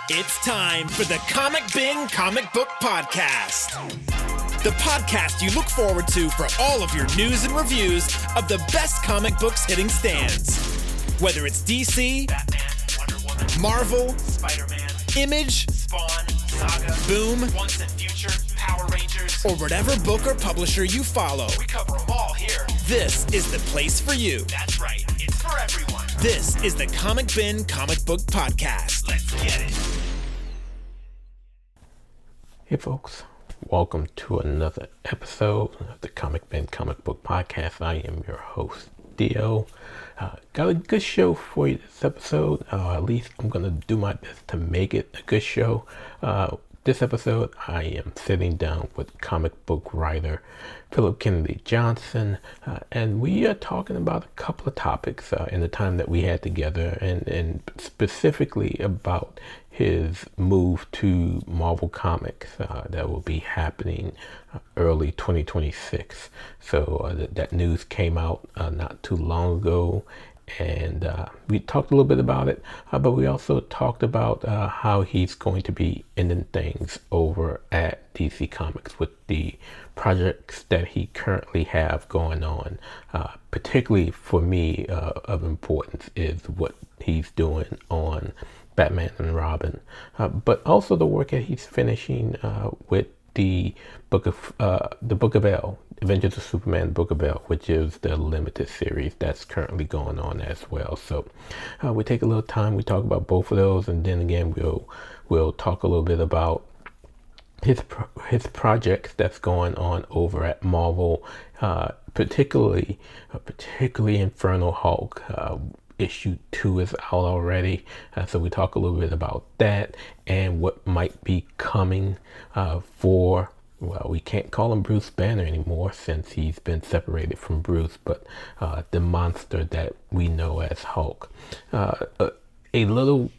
It's time for the Comic Bin Comic Book Podcast. The podcast you look forward to for all of your news and reviews of the best comic books hitting stands. Whether it's DC, Batman, Wonder Woman, Marvel, Spider-Man, Image, Spawn, Saga, Boom, Once and Future, Power Rangers, or whatever book or publisher you follow. we cover them all here. This is the place for you. That's right, it's for everyone. This is the Comic Bin Comic Book Podcast. Let's get it. Hey folks, welcome to another episode of the Comic Bin Comic Book Podcast. I am your host, Theo. Got a good show for you this episode. At least I'm going to do my best to make it a good show. This episode, I am sitting down with comic book writer Phillip Kennedy Johnson, and we are talking about a couple of topics in the time that we had together, and specifically about his move to Marvel Comics that will be happening early 2026. So that news came out not too long ago, and we talked a little bit about it, but we also talked about how he's going to be ending things over at DC Comics with the projects that he currently have going on. Particularly for me of importance is what he's doing on Batman and Robin, but also the work that he's finishing with the Book of L, Adventures of Superman, Book of L, which is the limited series that's currently going on as well. So we take a little time, we talk about both of those, and then again we'll talk a little bit about his projects that's going on over at Marvel, particularly Infernal Hulk. Issue 2 is out already, so we talk a little bit about that and what might be coming for, well, we can't call him Bruce Banner anymore since he's been separated from Bruce, but the monster that we know as Hulk. A little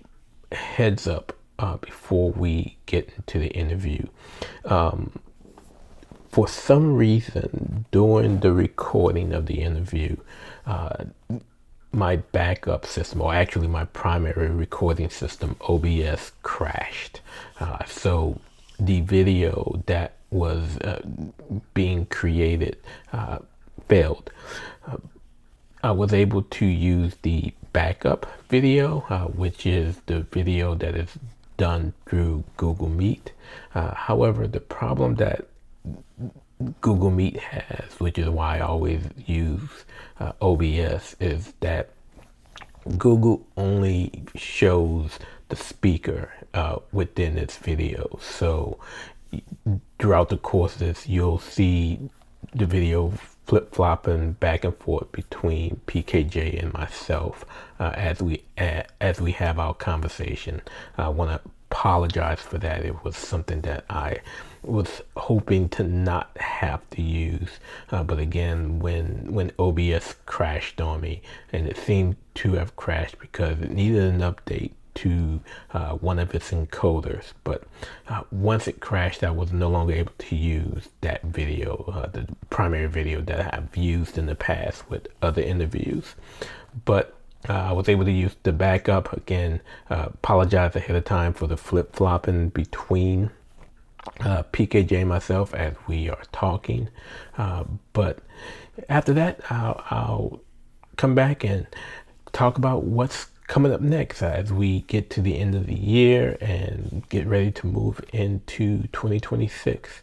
heads up before we get into the interview. For some reason, during the recording of the interview, my backup system, or actually my primary recording system, OBS, crashed. So the video that was being created failed. I was able to use the backup video, which is the video that is done through Google Meet. However, the problem that Google Meet has, which is why I always use OBS, is that Google only shows the speaker within its video. So throughout the course of this, you'll see the video flip-flopping back and forth between PKJ and myself as we have our conversation. I want to apologize for that. It was something that I was hoping to not have to use, but again, when OBS crashed on me, and it seemed to have crashed because it needed an update to one of its encoders, but once it crashed, I was no longer able to use that video, the primary video that I've used in the past with other interviews. But I was able to use the backup. Again, apologize ahead of time for the flip-flopping between PKJ and myself as we are talking. But after that, I'll come back and talk about what's coming up next as we get to the end of the year and get ready to move into 2026.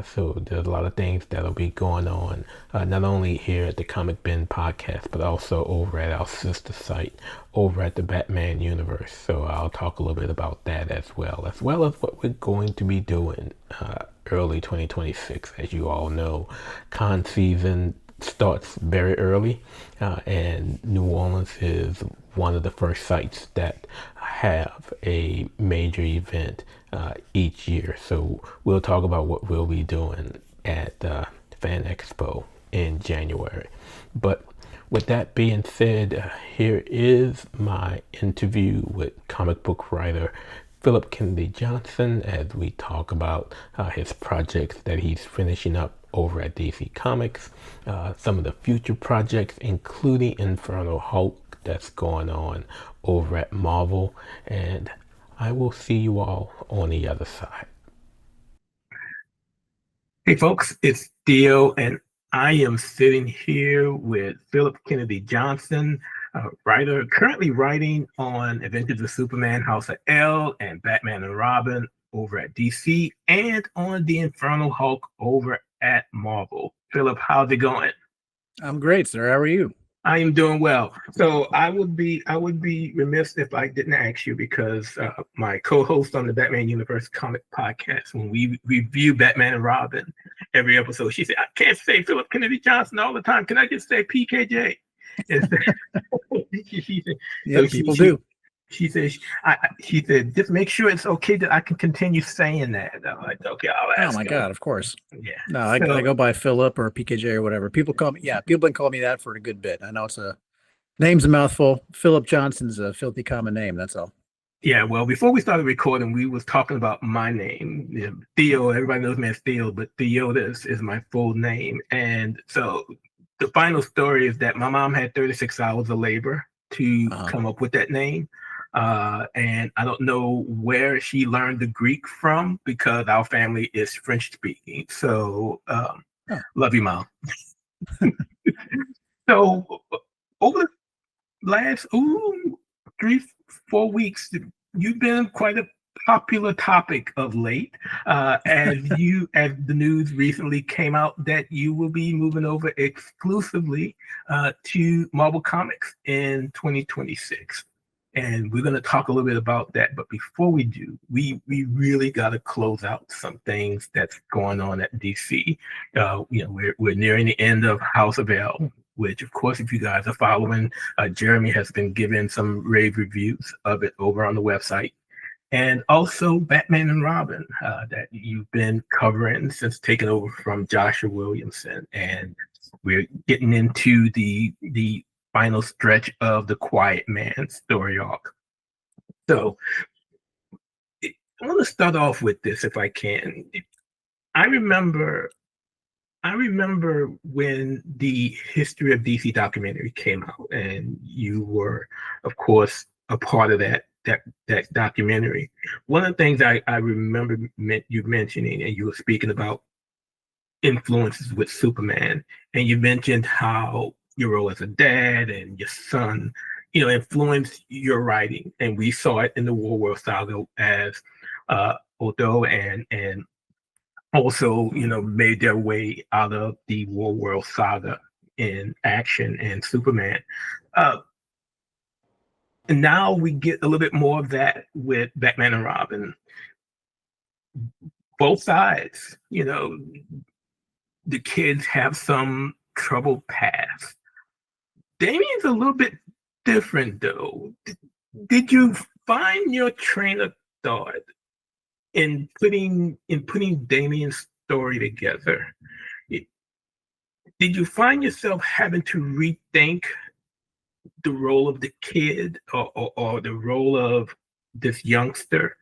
So there's a lot of things that'll be going on, not only here at the Comic Bin Podcast, but also over at our sister site, over at the Batman universe. So I'll talk a little bit about that as well as what we're going to be doing early 2026. As you all know, con season starts very early, and New Orleans is one of the first sites that have a major event each year. So we'll talk about what we'll be doing at Fan Expo in January. But with that being said, here is my interview with comic book writer Phillip Kennedy Johnson as we talk about his projects that he's finishing up over at DC Comics, some of the future projects, including Infernal Hulk that's going on over at Marvel, and I will see you all on the other side. Hey folks, it's Theo, and I am sitting here with Phillip Kennedy Johnson, a writer currently writing on Adventures of Superman, House of L, and Batman and Robin over at DC, and on The Infernal Hulk over at Marvel. Phillip, how's it going? I'm great, sir. How are you? I am doing well. So I would be remiss if I didn't ask you, because my co-host on the Batman Universe comic podcast, when we review Batman and Robin every episode, she said, "I can't say Phillip Kennedy Johnson all the time. Can I just say PKJ?" People do. She said, just make sure it's okay that I can continue saying that. I'm like, okay, I'll ask. Oh my God, of course. Yeah. No, I go by Phillip or PKJ or whatever. People been calling me that for a good bit. I know name's a mouthful. Phillip Johnson's a filthy common name. That's all. Yeah, well, before we started recording, we was talking about my name, Theo. Everybody knows me as Theo, but Theo is my full name. And so the final story is that my mom had 36 hours of labor to come up with that name. And I don't know where she learned the Greek from, because our family is French speaking. So love you, Mom. So over the last 3-4 weeks, you've been quite a popular topic of late, as the news recently came out that you will be moving over exclusively to Marvel Comics in 2026. And we're going to talk a little bit about that. But before we do, we really got to close out some things that's going on at DC. We're nearing the end of House of L, which, of course, if you guys are following, Jeremy has been giving some rave reviews of it over on the website. And also Batman and Robin, that you've been covering since taking over from Joshua Williamson. And we're getting into the final stretch of the Quiet Man story arc. So I want to start off with this, if I can. I remember when the History of DC documentary came out, and you were, of course, a part of that documentary. One of the things I remember you mentioning, and you were speaking about influences with Superman, and you mentioned how your role as a dad and your son, influenced your writing. And we saw it in the War World Saga, as Odo and also, made their way out of the War World Saga in action and Superman. And now we get a little bit more of that with Batman and Robin. Both sides, the kids have some troubled past. Damien's a little bit different, though. Did you find your train of thought in putting Damien's story together? Did you find yourself having to rethink the role of the kid or the role of this youngster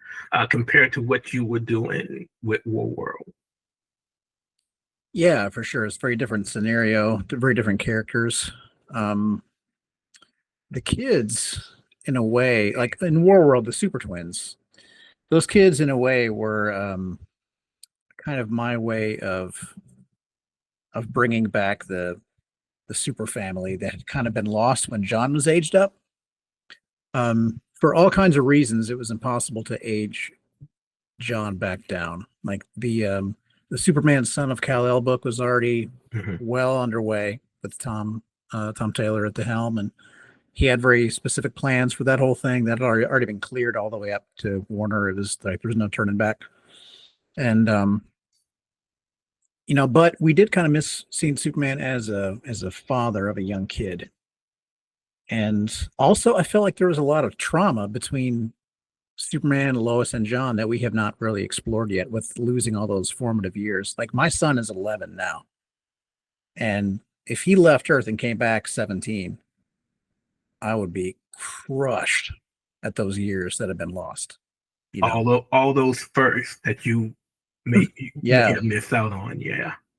compared to what you were doing with War World? Yeah, for sure. It's a very different scenario, very different characters. The kids, in a way, like in War World, the Super Twins, those kids, in a way, were kind of my way of bringing back the super family that had kind of been lost when John was aged up. For all kinds of reasons, it was impossible to age John back down. Like the Superman Son of Kal-El book was already well underway with Tom Taylor at the helm, and he had very specific plans for that whole thing that had already been cleared all the way up to Warner. It was like there's no turning back. And but we did kind of miss seeing Superman as a father of a young kid. And also I felt like there was a lot of trauma between Superman, Lois, and John that we have not really explored yet, with losing all those formative years. Like my son is 11 now. And if he left Earth and came back 17, I would be crushed at those years that have been lost. All those firsts that you may have missed out on.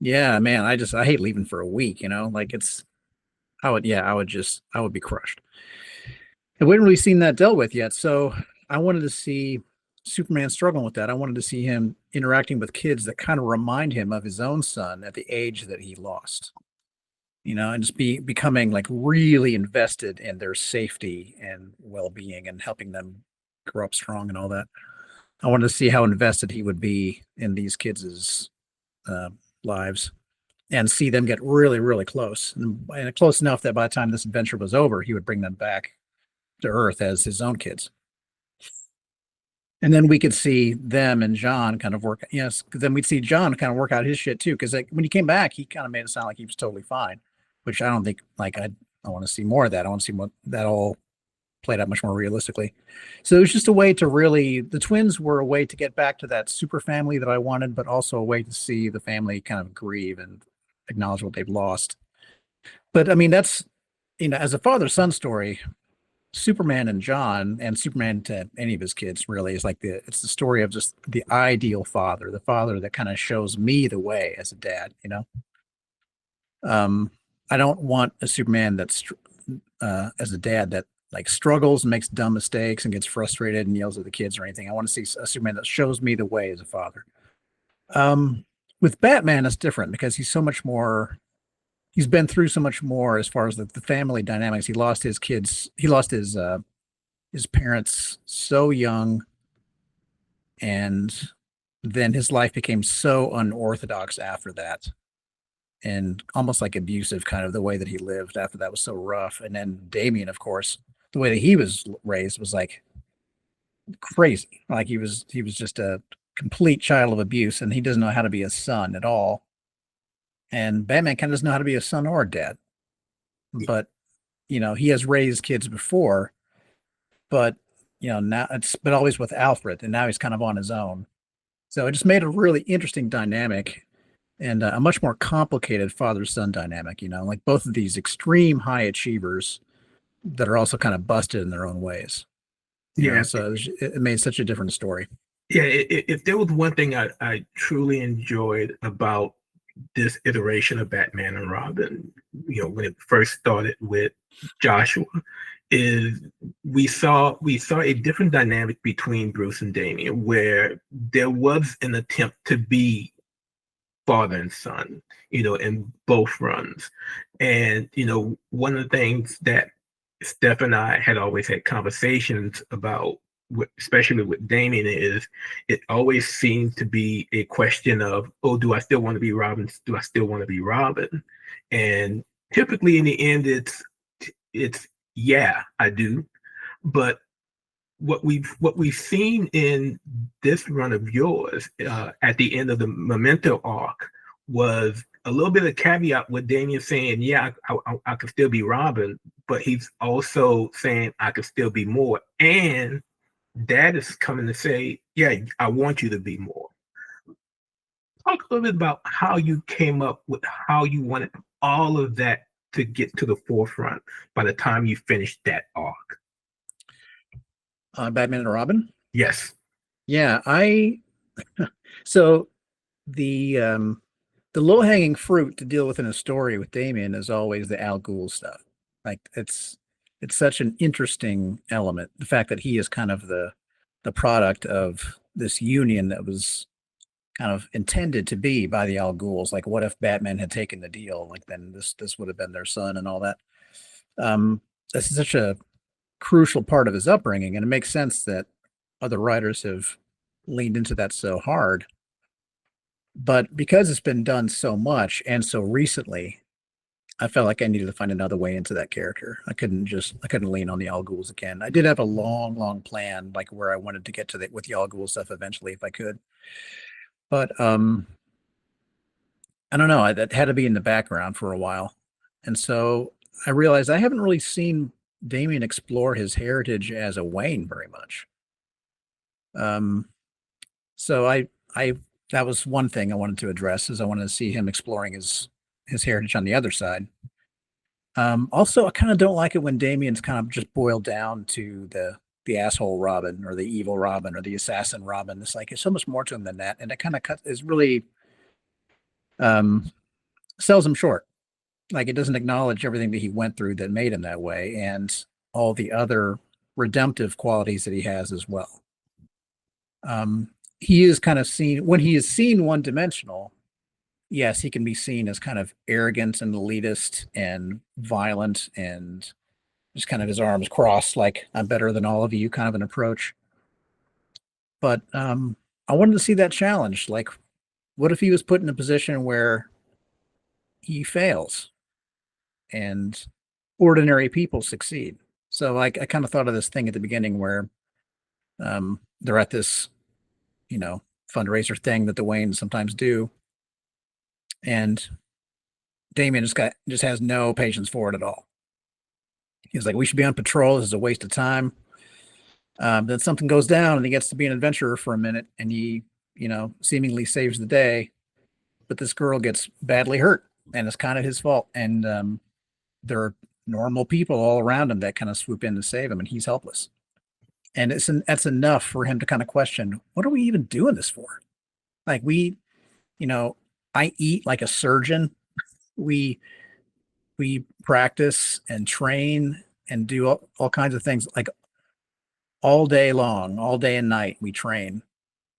Yeah, man. I hate leaving for a week, like I would be crushed. And we haven't really seen that dealt with yet. So I wanted to see Superman struggling with that. I wanted to see him interacting with kids that kind of remind him of his own son at the age that he lost. And just becoming like really invested in their safety and well-being and helping them grow up strong and all that. I wanted to see how invested he would be in these kids' lives and see them get really, really close and close enough that by the time this adventure was over, he would bring them back to Earth as his own kids. And then we could see them and John kind of work. Yes, because then we'd see John kind of work out his shit too. Because like, when he came back, he kind of made it sound like he was totally fine, which I don't think. Like I want to see more of that. I want to see what that all played out much more realistically. So it was just a way to really. The twins were a way to get back to that super family that I wanted, but also a way to see the family kind of grieve and acknowledge what they've lost. But I mean, that's as a father-son story. Superman and John and Superman to any of his kids really is like it's the story of just the ideal father, the father that kind of shows me the way as a dad, I don't want a Superman that's as a dad that like struggles and makes dumb mistakes and gets frustrated and yells at the kids or anything. I want to see a Superman that shows me the way as a father. With Batman, it's different because he's so much more. He's been through so much more as far as the family dynamics. He lost his kids. He lost his parents so young, and then his life became so unorthodox after that, and almost like abusive, kind of the way that he lived after that was so rough. And then Damien, of course, the way that he was raised was like crazy. Like he was just a complete child of abuse, and he doesn't know how to be a son at all. And Batman kind of doesn't know how to be a son or a dad. But, he has raised kids before, but, now but always with Alfred. And now he's kind of on his own. So it just made a really interesting dynamic and a much more complicated father-son dynamic, like both of these extreme high achievers that are also kind of busted in their own ways. So it made such a different story. Yeah. If there was one thing I truly enjoyed about this iteration of Batman and Robin, when it first started with Joshua, is we saw a different dynamic between Bruce and Damian, where there was an attempt to be father and son, in both runs. And, one of the things that Steph and I had always had conversations about, especially with Damien, is it always seemed to be a question of, oh, do I still want to be Robin? Do I still want to be Robin? And typically in the end, it's yeah, I do. But what we've seen in this run of yours at the end of the Memento arc was a little bit of caveat with Damien saying, yeah, I could still be Robin, but he's also saying I could still be more. And Dad is coming to say, yeah, I want you to be more. Talk a little bit about how you came up with how you wanted all of that to get to the forefront by the time you finished that arc. Batman and Robin? Yes. Yeah, so the low-hanging fruit to deal with in a story with Damien is always the Al Ghul stuff. Like it's such an interesting element. The fact that he is kind of the product of this union that was kind of intended to be by the Al Ghuls. Like, what if Batman had taken the deal? Like, then this would have been their son and all that. This is such a crucial part of his upbringing, and it makes sense that other writers have leaned into that so hard. But because it's been done so much and so recently, I felt like I needed to find another way into that character. I couldn't lean on the Al Ghuls again. I did have a long plan, like where I wanted to get to with the Al Ghul stuff eventually, if I could. But I don't know. That had to be in the background for a while, and so I realized I haven't really seen Damien explore his heritage as a Wayne very much. So I that was one thing I wanted to address, is I wanted to see him exploring his heritage on the other side. Also, I kind of don't like it when Damien's kind of just boiled down to the asshole Robin or the evil Robin or the assassin Robin. It's like, there's so much more to him than that. And it kind of is really sells him short. Like, it doesn't acknowledge everything that he went through that made him that way, and all the other redemptive qualities that he has as well. He is kind of seen, when he is seen one-dimensional, yes, he can be seen as kind of arrogant and elitist and violent and just kind of his arms crossed, like I'm better than all of you, kind of an approach. But I wanted to see that challenge. Like, what if he was put in a position where he fails and ordinary people succeed? So I kind of thought of this thing at the beginning where they're at this, fundraiser thing that the Waynes sometimes do. And Damien just has no patience for it at all. He's like, we should be on patrol. This is a waste of time. Then something goes down and he gets to be an adventurer for a minute and he, seemingly saves the day. But this girl gets badly hurt and it's kind of his fault. And there are normal people all around him that kind of swoop in to save him and he's helpless. And that's enough for him to kind of question, what are we even doing this for? Like I eat like a surgeon. We practice and train and do all kinds of things like all day long, all day and night we train.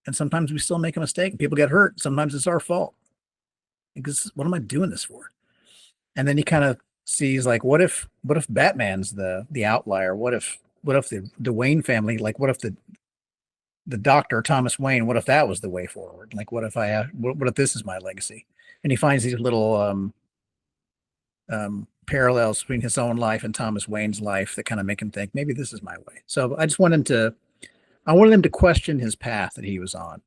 And sometimes we still make a mistake and people get hurt. Sometimes it's our fault. Because what am I doing this for? And then he kind of sees like, what if Batman's the outlier? What if the Wayne family, like what if the doctor Thomas Wayne, what if that was the way forward? Like what if this is my legacy? And he finds these little parallels between his own life and Thomas Wayne's life that kind of make him think maybe this is my way. So I wanted him to question his path that he was on.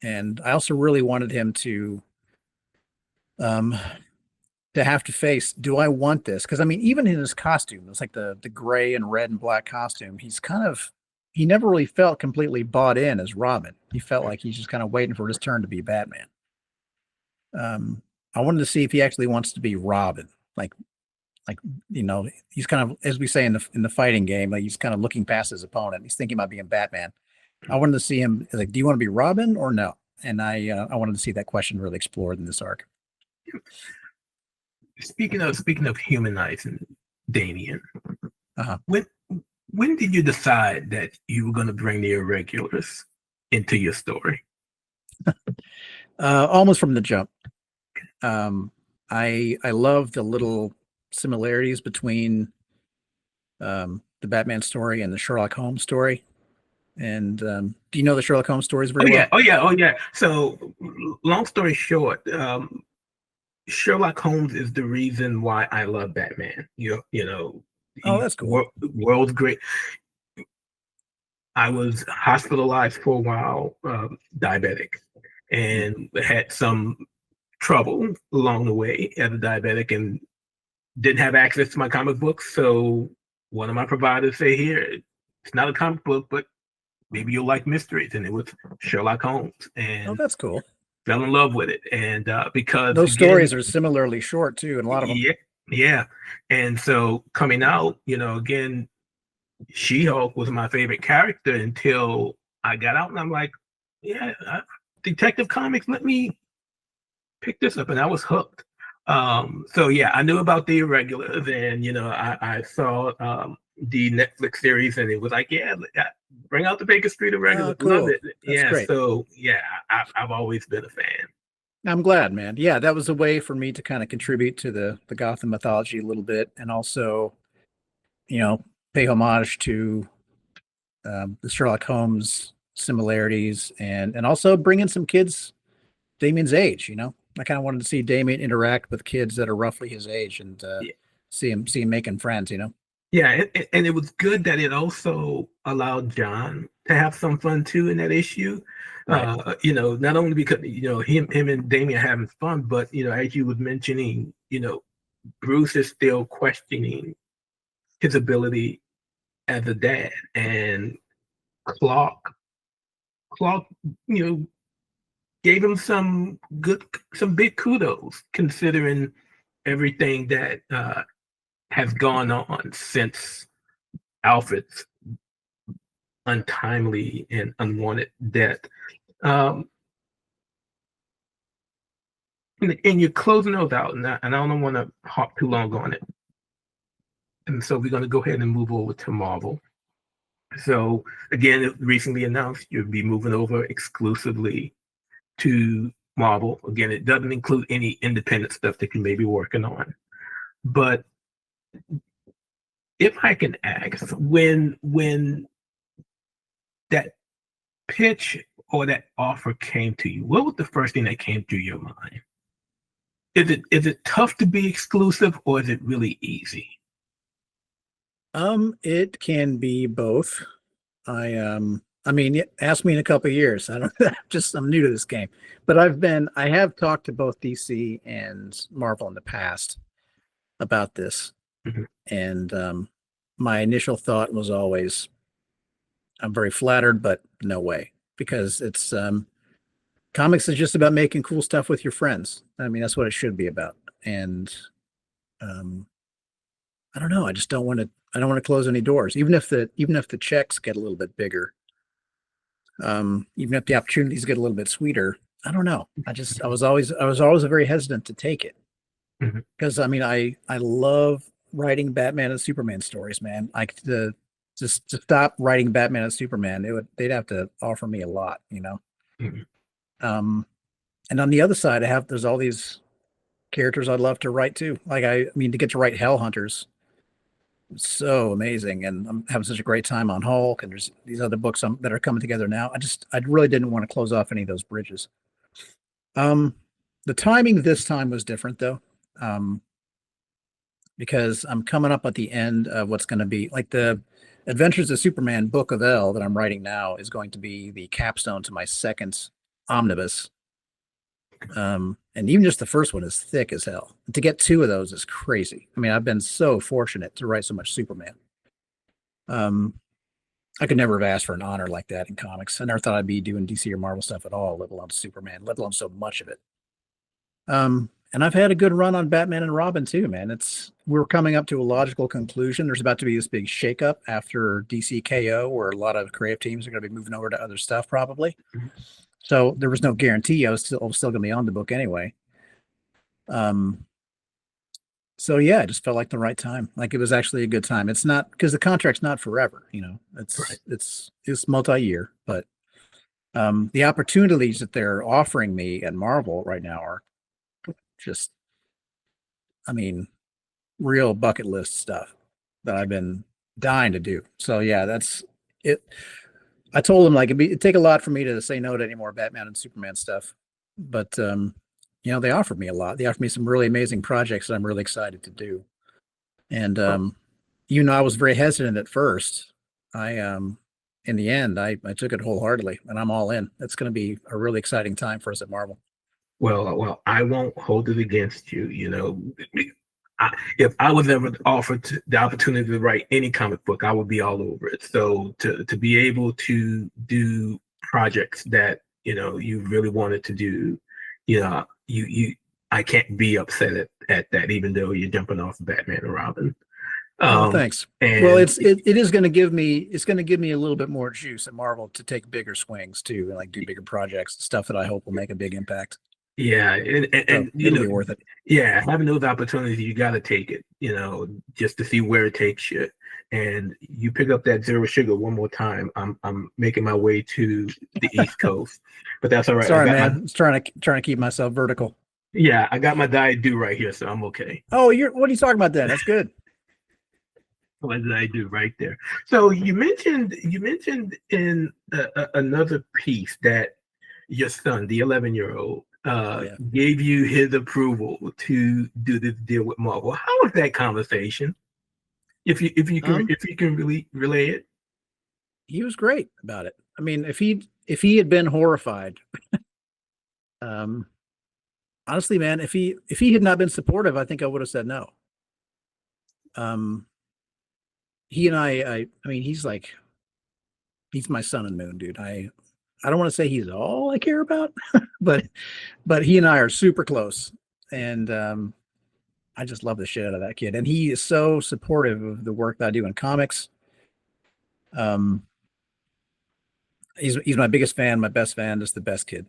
And I also really wanted him to have to face, do I want this? Because I mean, even in his costume, it's like the gray and red and black costume. He never really felt completely bought in as Robin. He felt like he's just kind of waiting for his turn to be Batman. I wanted to see if he actually wants to be Robin. Like, he's kind of, as we say in the fighting game, like he's kind of looking past his opponent. He's thinking about being Batman. I wanted to see him like, do you want to be Robin or no? And I wanted to see that question really explored in this arc. Speaking of humanizing Damien, Uh-huh. when did you decide that you were going to bring the irregulars into your story? Almost from the jump. I love the little similarities between the Batman story and the Sherlock Holmes story. And do you know the Sherlock Holmes stories very well? Oh yeah. So, long story short, Sherlock Holmes is the reason why I love Batman. Oh, that's cool. World's great. I was hospitalized for a while, diabetic, and had some trouble along the way as a diabetic and didn't have access to my comic books. So one of my providers say, here, it's not a comic book, but maybe you'll like mysteries. And it was Sherlock Holmes. And that's cool. Fell in love with it. And because those stories are similarly short too, and a lot of them. Yeah. And so coming out, again, She-Hulk was my favorite character until I got out, and I'm like, Detective Comics, let me pick this up, and I was hooked. So yeah, I knew about the irregulars, and I saw the Netflix series, and it was like, bring out the Baker Street irregulars. Cool. Love it. That's great. So I've always been a fan. I'm glad, man. Yeah, that was a way for me to kind of contribute to the Gotham mythology a little bit, and also, pay homage to the Sherlock Holmes similarities, and also bring in some kids Damien's age. I kind of wanted to see Damien interact with kids that are roughly his age, and see him making friends. Yeah, and it was good that it also allowed John to have some fun too in that issue. Right. Not only because him and Damien are having fun, but as you was mentioning, Bruce is still questioning his ability as a dad, and Clark, gave him some big kudos considering everything that has gone on since Alfred's untimely and unwanted death. And you're closing those out, and I don't want to hop too long on it. And so we're going to go ahead and move over to Marvel. So again, it recently announced you'll be moving over exclusively to Marvel. Again, it doesn't include any independent stuff that you may be working on. But if I can ask, when that pitch or that offer came to you, what was the first thing that came through your mind? Is it tough to be exclusive, or is it really easy? It can be both. I mean, ask me in a couple of years. I don't I'm new to this game, but I have talked to both DC and Marvel in the past about this. Mhm. And my initial thought was always, I'm very flattered, but no way, because it's comics is just about making cool stuff with your friends. I mean, that's what it should be about. And um, I don't know. I don't want to close any doors, even if the checks get a little bit bigger. Even if the opportunities get a little bit sweeter. I don't know. I was always very hesitant to take it, Mhm. because I mean, I love writing Batman and Superman stories, man. Like just to stop writing Batman and Superman, they'd have to offer me a lot, you know. Mhm. Um, and on the other side, there's all these characters I'd love to write too. Like I mean, to get to write Hell Hunters, so amazing, and I'm having such a great time on Hulk, and there's these other books that are coming together now. I really didn't want to close off any of those bridges. Um, the timing this time was different though, um, because I'm coming up at the end of what's going to be like the Adventures of Superman Book of L that I'm writing now is going to be the capstone to my second omnibus. And even just the first one is thick as hell. To get two of those is crazy. I mean, I've been so fortunate to write so much Superman. I could never have asked for an honor like that in comics. I never thought I'd be doing DC or Marvel stuff at all, let alone Superman, let alone so much of it. And I've had a good run on Batman and Robin too, man. We're coming up to a logical conclusion. There's about to be this big shakeup after DC KO, where a lot of creative teams are going to be moving over to other stuff probably. So there was no guarantee I was still going to be on the book anyway. So yeah, it just felt like the right time. Like it was actually a good time. It's not because the contract's not forever, you know. Right. It's multi-year, but the opportunities that they're offering me at Marvel right now are just, I mean, real bucket list stuff that I've been dying to do. So yeah, that's it. I told them like it'd take a lot for me to say no to any more Batman and Superman stuff, but you know, they offered me a lot. They offered me some really amazing projects that I'm really excited to do. And even though I was very hesitant at first, in the end I took it wholeheartedly, and I'm all in. It's going to be a really exciting time for us at Marvel. Well, I won't hold it against you. You know, if I was ever offered the opportunity to write any comic book, I would be all over it. So to be able to do projects that you really wanted to do, I can't be upset at that, even though you're jumping off Batman and Robin. Thanks. And well, it is going to give me a little bit more juice at Marvel to take bigger swings too, and like do bigger projects, stuff that I hope will make a big impact. Yeah, and it'll be worth it. Yeah, having those opportunities, you got to take it, just to see where it takes you. And you pick up that Zero Sugar one more time, I'm making my way to the East Coast, but that's all right. Sorry, man. I was trying to keep myself vertical. Yeah, I got my Diet Dew right here, so I'm okay. Oh, what are you talking about then? That's good. What did I do right there? So you mentioned in another piece that your son, the 11-year-old, gave you his approval to do this deal with Marvel. How was that conversation? If you can really relay it. He was great about it. I mean, if he had been horrified, honestly, man, if he had not been supportive, I think I would have said no. He and I mean, he's my sun and moon, dude. I don't want to say he's all I care about, but he and I are super close, and I just love the shit out of that kid. And he is so supportive of the work that I do in comics. He's my biggest fan, my best fan, just the best kid,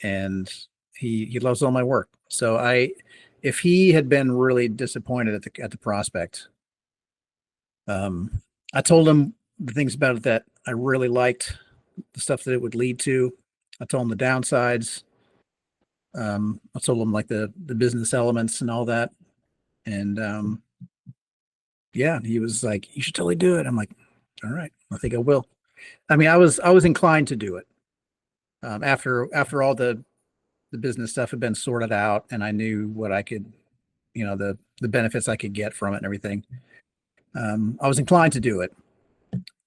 and he loves all my work. So if he had been really disappointed at the prospect, I told him the things about it that I really liked, the stuff that it would lead to. I told him the downsides. I told him like the business elements and all that. And yeah, he was like, "You should totally do it." I'm like, "All right, I think I will." I mean, I was inclined to do it after all the business stuff had been sorted out, and I knew what I could, the benefits I could get from it and everything. I was inclined to do it,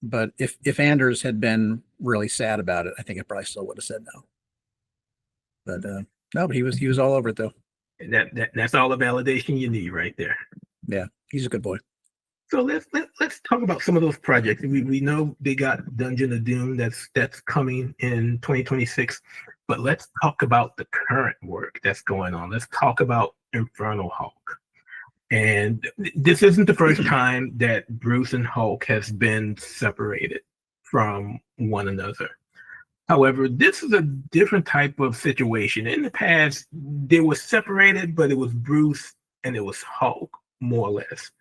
but if Anders had been really sad about it, I think I probably still would have said no. But no, but he was all over it though. That's all the validation you need right there. Yeah, he's a good boy. So let's talk about some of those projects. We know they got Dungeon of Doom that's coming in 2026, but let's talk about the current work that's going on. Let's talk about Infernal Hulk. And this isn't the first time that Bruce and Hulk has been separated from one another. However, this is a different type of situation. In the past, they were separated, but it was Bruce and it was Hulk, more or less.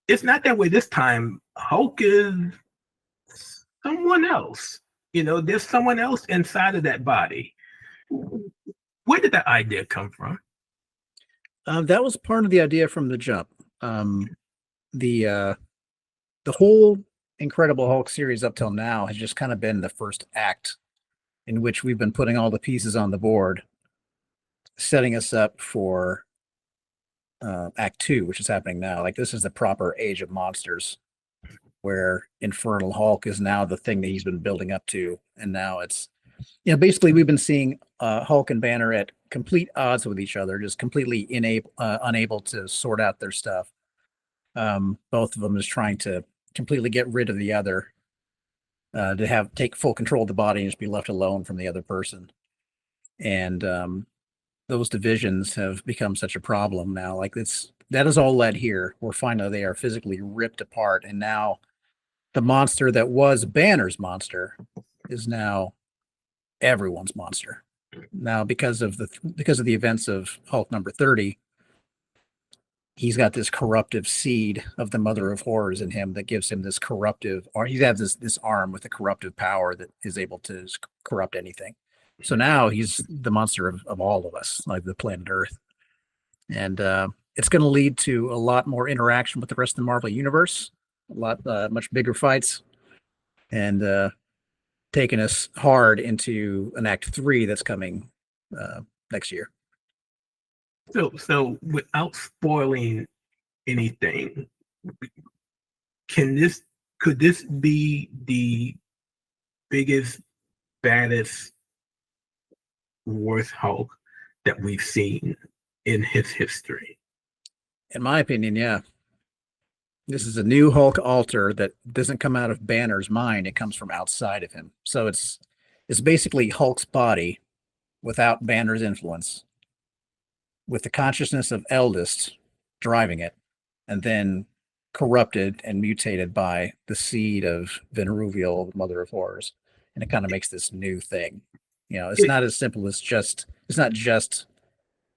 It's not that way this time. Hulk is someone else. There's someone else inside of that body. Where did that idea come from? That was part of the idea from the jump. The whole Incredible Hulk series up till now has just kind of been the first act in which we've been putting all the pieces on the board, setting us up for Act 2, which is happening now. Like, this is the proper Age of Monsters, where Infernal Hulk is now the thing that he's been building up to, and now it's, basically we've been seeing Hulk and Banner at complete odds with each other, just completely unable to sort out their stuff. Both of them is trying to completely get rid of the other, to take full control of the body and just be left alone from the other person. And those divisions have become such a problem now. Like, that is all led here, where finally they are physically ripped apart, and now the monster that was Banner's monster is now everyone's monster. Now, because of the events of Hulk number 30, he's got this corruptive seed of the Mother of Horrors in him that gives him this corruptive, or he has this arm with a corruptive power that is able to corrupt anything. So now he's the monster of all of us, like the planet Earth. And it's going to lead to a lot more interaction with the rest of the Marvel Universe, much bigger fights, and taking us hard into an Act 3 that's coming next year. So without spoiling anything, could this be the biggest, baddest, worst Hulk that we've seen in his history? In my opinion, yeah. This is a new Hulk alter that doesn't come out of Banner's mind. It comes from outside of him. So it's basically Hulk's body without Banner's influence, with the consciousness of Eldest driving it, and then corrupted and mutated by the seed of Veneruvial, the Mother of Horrors. And it kind of makes this new thing. It's not as simple as it's not just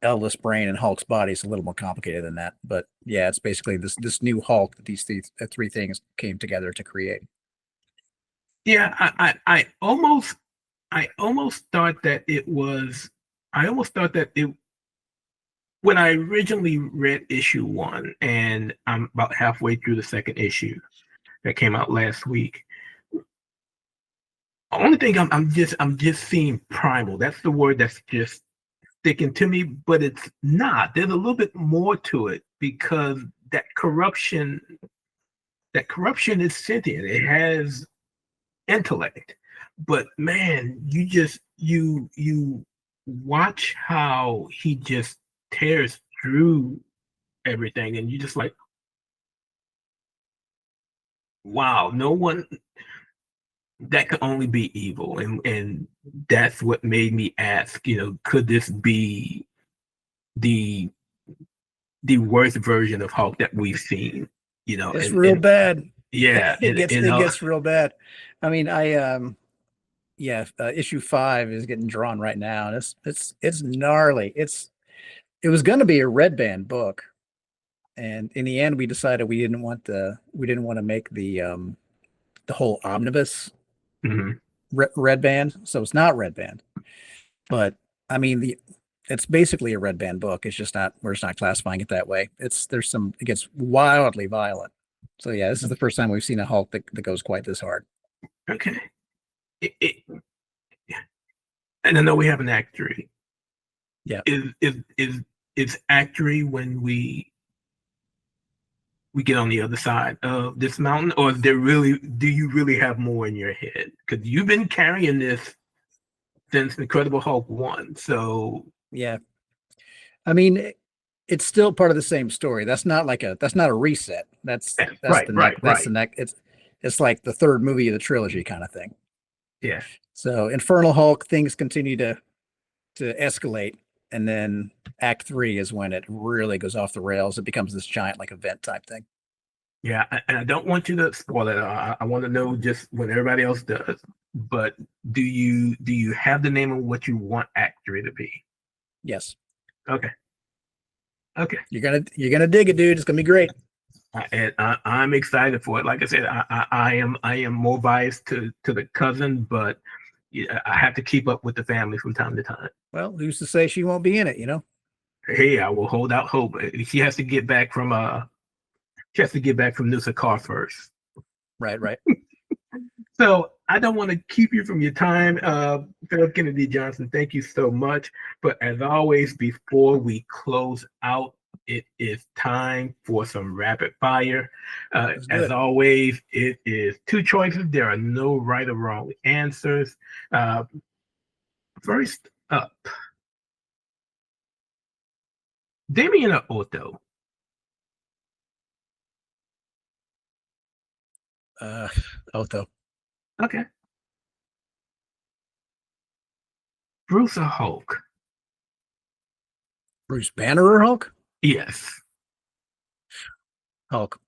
Eldest brain and Hulk's body. It's a little more complicated than that. But yeah, it's basically this new Hulk that these three things came together to create. Yeah, I almost thought that it was. I almost thought that it. When I originally read issue 1, and I'm about halfway through the second issue that came out last week. The only thing I'm just seeing primal. That's the word that's just sticking to me, but it's not. There's a little bit more to it, because that corruption is sentient. It has intellect. But man, you watch how he just tears through everything, and you just like, wow, no one, that could only be evil. And that's what made me ask, could this be the worst version of Hulk that we've seen? It's real bad. Yeah, it gets real bad. I mean, issue 5 is getting drawn right now, and it's gnarly. It was going to be a red band book, and in the end, we decided we didn't want to make the the whole omnibus Mhm. red band. So it's not red band, but I mean it's basically a red band book. It's just not, we're just not classifying it that way. It gets wildly violent. So yeah, this is the first time we've seen a Hulk that goes quite this hard. Okay. And I know we have an Act 3. Yeah. Is Act 3 when we get on the other side of this mountain, or do you really have more in your head? Because you've been carrying this since Incredible Hulk 1. So yeah, I mean, it's still part of the same story. That's not a reset. That's right. the next. It's like the third movie of the trilogy kind of thing. Yeah. So Infernal Hulk, things continue to escalate, and then Act 3 is when it really goes off the rails. It becomes this giant like event type thing. Yeah, and I don't want you to spoil it. I want to know just when everybody else does. But do you have the name of what you want Act 3 to be? Yes. Okay. You're gonna dig it, dude. It's gonna be great. And I'm excited for it. Like I said, I am more biased to the cousin, but yeah, I have to keep up with the family from time to time. Well, who's to say she won't be in it? You know. Hey, I will hold out hope. She has to get back from Noosa Car first. Right. So I don't want to keep you from your time, Phillip Kennedy Johnson. Thank you so much. But as always, before we close out, it is time for some rapid fire. As always, it is two choices. There are no right or wrong answers. First up, Damien or Otto? Otho. Okay. Bruce or Hulk? Bruce Banner or Hulk? Yes. Hulk.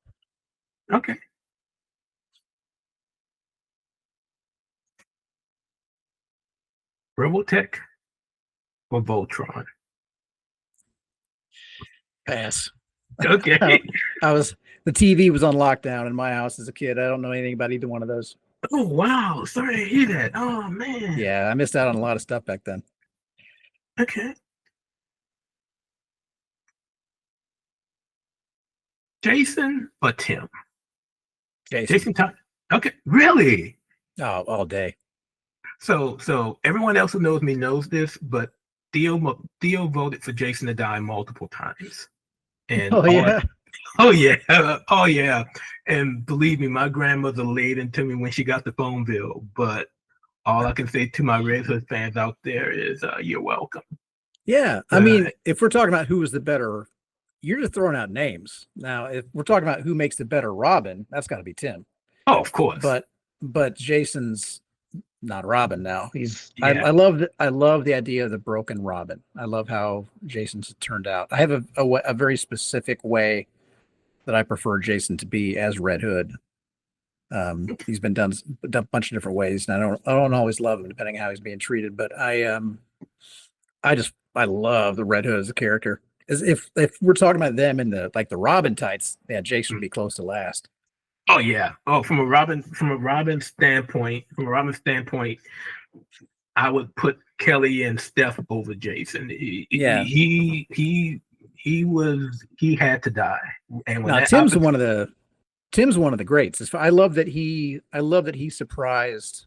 Okay. Robotech or Voltron? Pass. Okay. The TV was on lockdown in my house as a kid. I don't know anything about either one of those. Oh, wow. Sorry to hear that. Oh, man. Yeah, I missed out on a lot of stuff back then. Okay. Jason or Tim? Jason. Todd. Okay. Really? Oh, all day. So everyone else who knows me knows this, but Theo voted for Jason to die multiple times. And Oh yeah. And believe me, my grandmother laid into me when she got the phone bill. But all I can say to my Red Hood fans out there is, you're welcome. Yeah, I mean, if we're talking about who was the better, you're just throwing out names. Now, if we're talking about who makes the better Robin, that's got to be Tim. Oh, of course. But Jason's not Robin now. He's. Yeah. I love the idea of the broken Robin. I love how Jason's turned out. I have a very specific way that I prefer Jason to be as Red Hood. He's been done a bunch of different ways, and I don't always love him depending on how he's being treated. But I love the Red Hood as a character. As if we're talking about them in the Robin tights, yeah, Jason would be close to last. Oh yeah. Oh, from a Robin standpoint, I would put Kelly and Steph over Jason. He had to die. And when Tim's one of the greats. I love that he surprised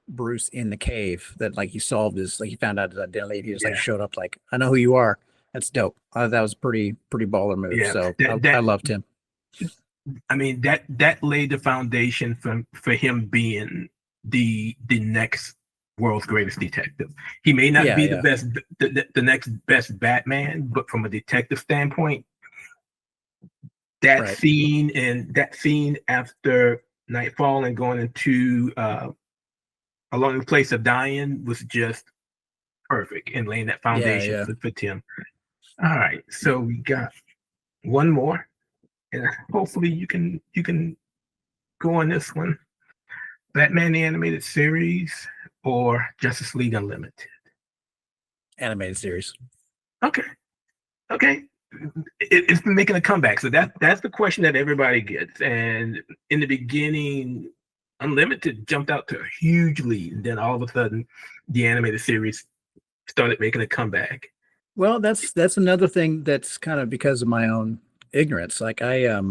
Bruce in the cave, that he solved he found out his identity. He just showed up I know who you are. That's dope. That was pretty baller move. Yeah, so I loved him. I mean, that laid the foundation for him being the next world's greatest detective. He may not be the best, the next best Batman, but from a detective standpoint, that scene after Nightfall and going into Along the Place of Dying was just perfect in laying that foundation for Tim. All right, so we got one more, and hopefully you can go on this one. Batman the Animated Series or Justice League Unlimited? Animated series. Okay. It's been making a comeback, so that's the question that everybody gets. And in the beginning, Unlimited jumped out to a huge lead, and then all of a sudden, the animated series started making a comeback. Well, that's another thing that's kind of because of my own ignorance. Like I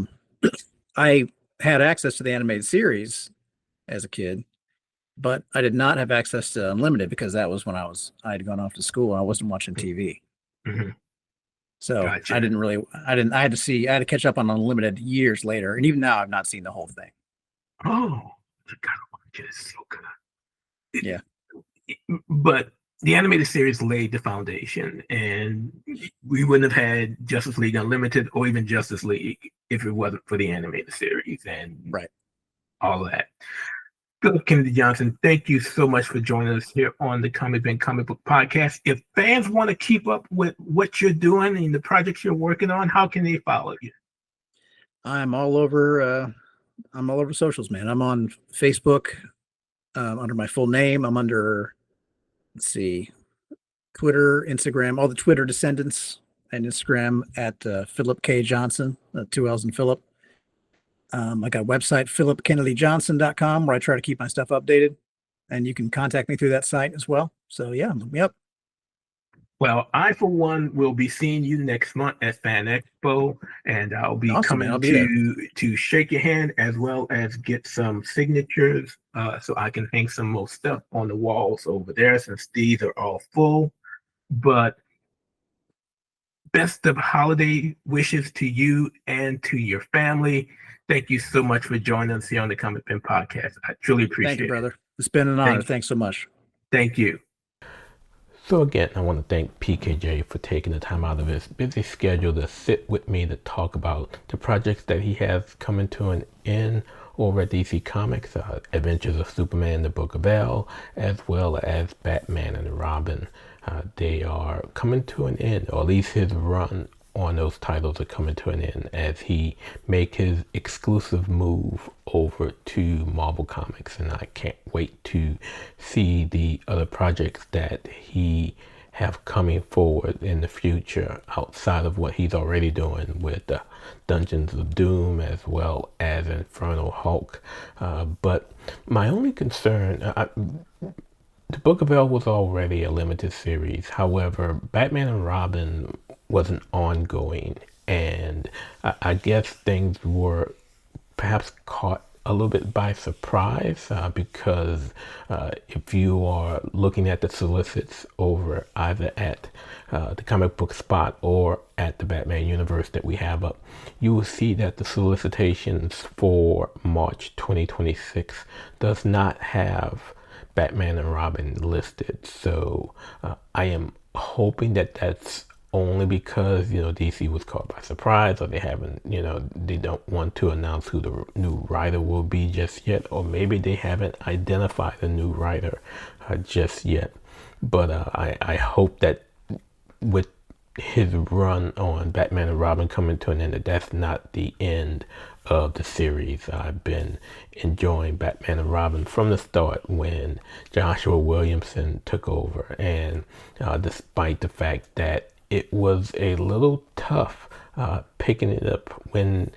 had access to the animated series as a kid, but I did not have access to Unlimited because that was when I had gone off to school. And I wasn't watching TV. Mm-hmm. So Gotcha. I had to catch up on Unlimited years later. And even now I've not seen the whole thing. Oh, you gotta watch it. It's so good. Yeah. But the animated series laid the foundation, and we wouldn't have had Justice League Unlimited or even Justice League if it wasn't for the animated series and Right. all of that. Phillip Kennedy Johnson, thank you so much for joining us here on the Comic Bin Comic Book Podcast. If fans want to keep up with what you're doing and the projects you're working on, how can they follow you? I'm all over socials, man. I'm on Facebook under my full name. I'm under, let's see, Twitter, Instagram, all the Twitter descendants, and Instagram at Phillip K. Johnson, 2 L's in Phillip. I got a website, phillipkennedyjohnson.com, where I try to keep my stuff updated. And you can contact me through that site as well. So, yeah, look me up. Well, I, for one, will be seeing you next month at Fan Expo, and I'll be Awesome, coming man. I'll be to shake your hand as well as get some signatures so I can hang some more stuff on the walls over there since these are all full. But best of holiday wishes to you and to your family. Thank you so much for joining us here on the Comic Bin Podcast. I truly appreciate it. Thank you, brother. It's been an honor. Thanks so much. Thank you. So again, I want to thank PKJ for taking the time out of his busy schedule to sit with me to talk about the projects that he has coming to an end over at DC Comics, Adventures of Superman, the Book of L, as well as Batman and Robin. They are coming to an end, or at least his run on those titles are coming to an end as he make his exclusive move over to Marvel Comics, and I can't wait to see the other projects that he have coming forward in the future outside of what he's already doing with Dungeons of Doom as well as Infernal Hulk. But my only concern, the Book of L was already a limited series. However, Batman and Robin was an ongoing, and I guess things were perhaps caught a little bit by surprise because if you are looking at the solicits over either at the Comic Book Spot or at the Batman universe that we have up, you will see that the solicitations for March 2026 does not have Batman and Robin listed. So I am hoping that that's only because, DC was caught by surprise, or they haven't, they don't want to announce who the new writer will be just yet, or maybe they haven't identified a new writer just yet. But I hope that with his run on Batman and Robin coming to an end, that's not the end of the series. I've been enjoying Batman and Robin from the start when Joshua Williamson took over, and despite the fact that it was a little tough picking it up when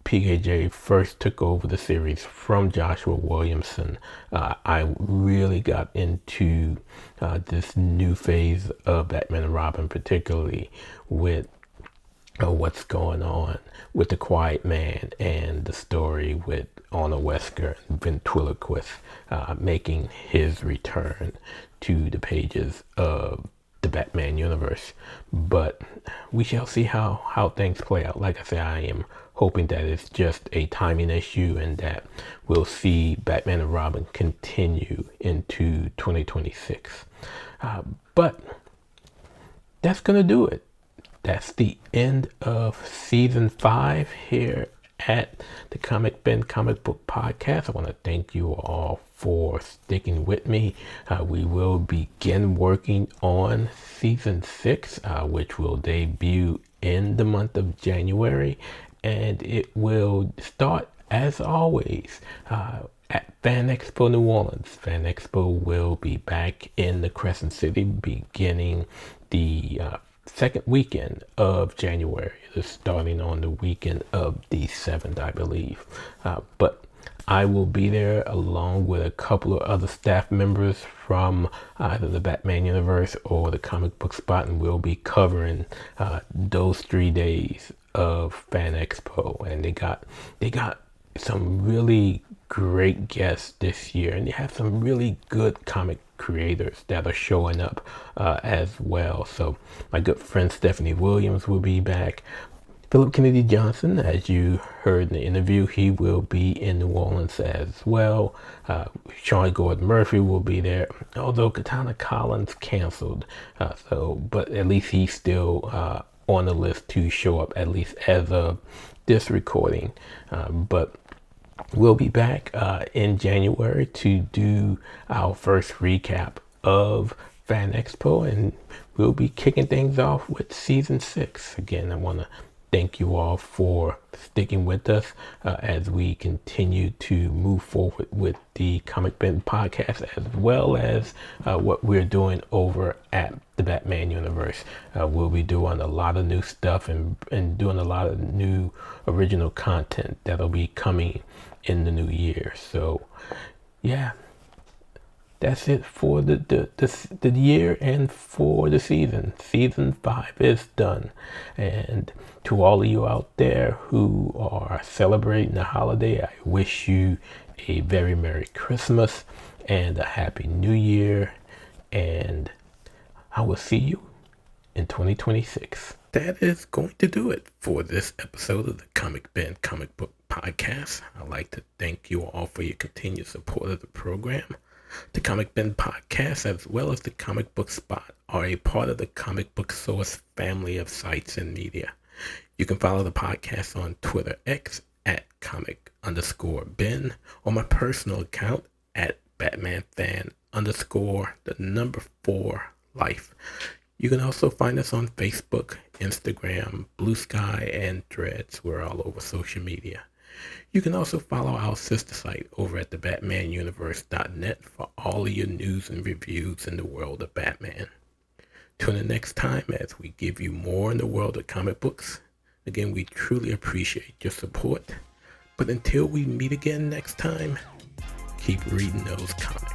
PKJ first took over the series from Joshua Williamson. I really got into this new phase of Batman and Robin, particularly with what's going on with the Quiet Man and the story with Arnold Wesker and Ventriloquist making his return to the pages of the Batman universe. But we shall see how things play out. Like I said, I am hoping that it's just a timing issue and that we'll see Batman and Robin continue into 2026. But that's gonna do it. That's the end of season 5 here at the Comic Bin Comic Book Podcast. I want to thank you all for sticking with me. We will begin working on season 6, which will debut in the month of January, and it will start as always at Fan Expo New Orleans. Fan Expo will be back in the Crescent City beginning the second weekend of January. It's starting on the weekend of the 7th, I believe. But I will be there along with a couple of other staff members from either the Batman universe or the Comic Book Spot, and we'll be covering those 3 days of Fan Expo. And they got some really great guests this year, and they have some really good comic creators that are showing up as well. So my good friend Stephanie Williams will be back. Phillip Kennedy Johnson, as you heard in the interview, he will be in New Orleans as well. Sean Gordon Murphy will be there, although Katana Collins canceled. But at least he's still on the list to show up, at least as of this recording. But we'll be back in January to do our first recap of Fan Expo, and we'll be kicking things off with season 6. Again, I want to thank you all for sticking with us as we continue to move forward with the Comic Bin podcast, as well as what we're doing over at the Batman universe. We'll be doing a lot of new stuff and doing a lot of new original content that'll be coming in the new year. So yeah, that's it for the year and for the season. Season 5 is done. And to all of you out there who are celebrating the holiday, I wish you a very Merry Christmas and a Happy New Year. And I will see you in 2026. That is going to do it for this episode of the Comic Bin Comic Book Podcast. I'd like to thank you all for your continued support of the program. The Comic Bin Podcast, as well as the Comic Book Spot, are a part of the Comic Book Source family of sites and media. You can follow the podcast on Twitter X at comic_bin, or my personal account at BatmanFan_4Life. You can also find us on Facebook, Instagram, Blue Sky, and Threads. We're all over social media. You can also follow our sister site over at thebatmanuniverse.net for all of your news and reviews in the world of Batman. Tune in next time as we give you more in the world of comic books. Again, we truly appreciate your support. But until we meet again next time, keep reading those comics.